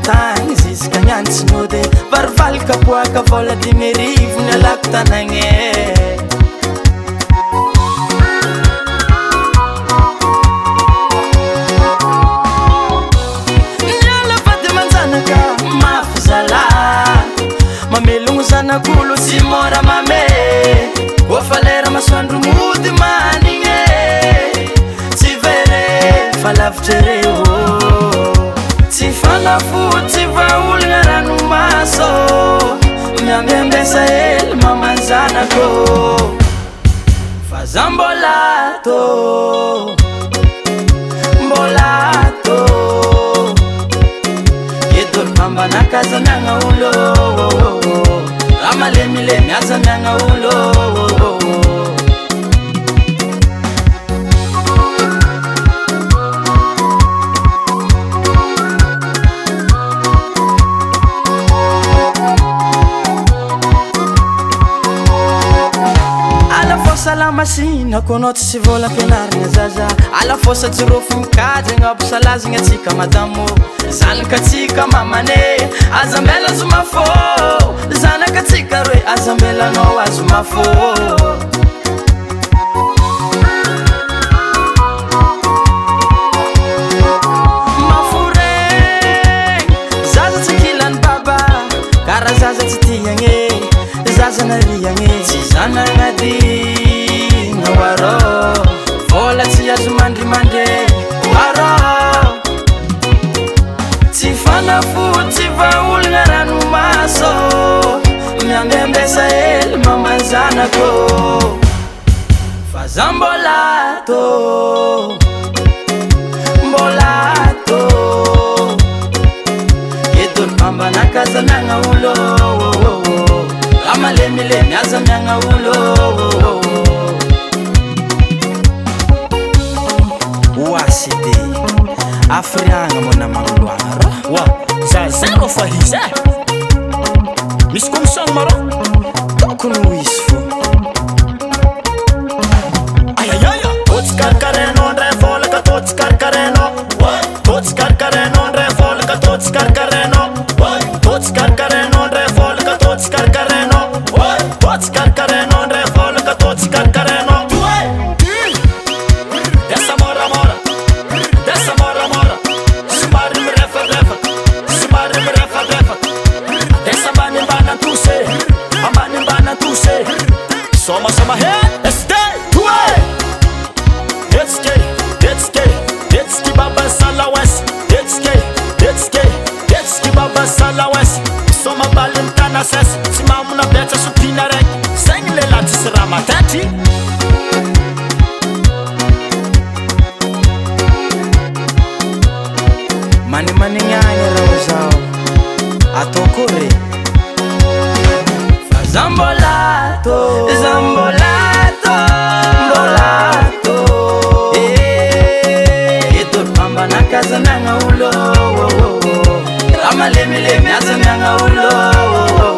tany ziska niany tsy nody varivalika poaka vola dimy arivo ny alako tanagny niala vady manjanaka mafy zala mamelogno zanak'olo tsy mora mame kofa lera masoandro mody manigny tsy vere fa lavitra reo tsy fanafody tsy vaolagna ranomaso miambembesa hely mamanzanako fa za mbola to edolo mambanaka aza miagna olo amalemilemy aza miagna olo salamasina kono tsy vola pianarigna zaza ala fosa jirofo mikajagna ampisalazagna atsika madamo zanaka atsika mamane aza mbela azo mafô zanaka atsika roe aza mbela anao azo mafô maforegny zaza tsy kilany baba kara zaza tsy tiagny zaza nariagny tsy zanagnaty waro vola tsy azo mandrimandre waro tsy fanafody tsy vaolagna ranomaso miambembesa hely mamanzanako fa za mbola to edolo mambanaka aza miagna olo amalemilemy aza miagna olo Wasidi Afrianga mona mangluara wa zero fahiza mis komsang maro tokun wisfo ayayaya tots karkareno ndre vola ka tots karkareno tots karkareno ndre vola ka tots karkareno tots karkareno ndre vola ka tots karkareno tots karkareno ndre vola ka tots karkareno Sama head, let's stay to it. Let's get baba salawes. Let's get baba salawes. Soma balentana ses, si mamuna beta supina rek. Seng le lati serama tati. Mani nyanya rozao, atokore. Zambolato edolo mambanaka aza miagna olo amalemilemy aza miagna olo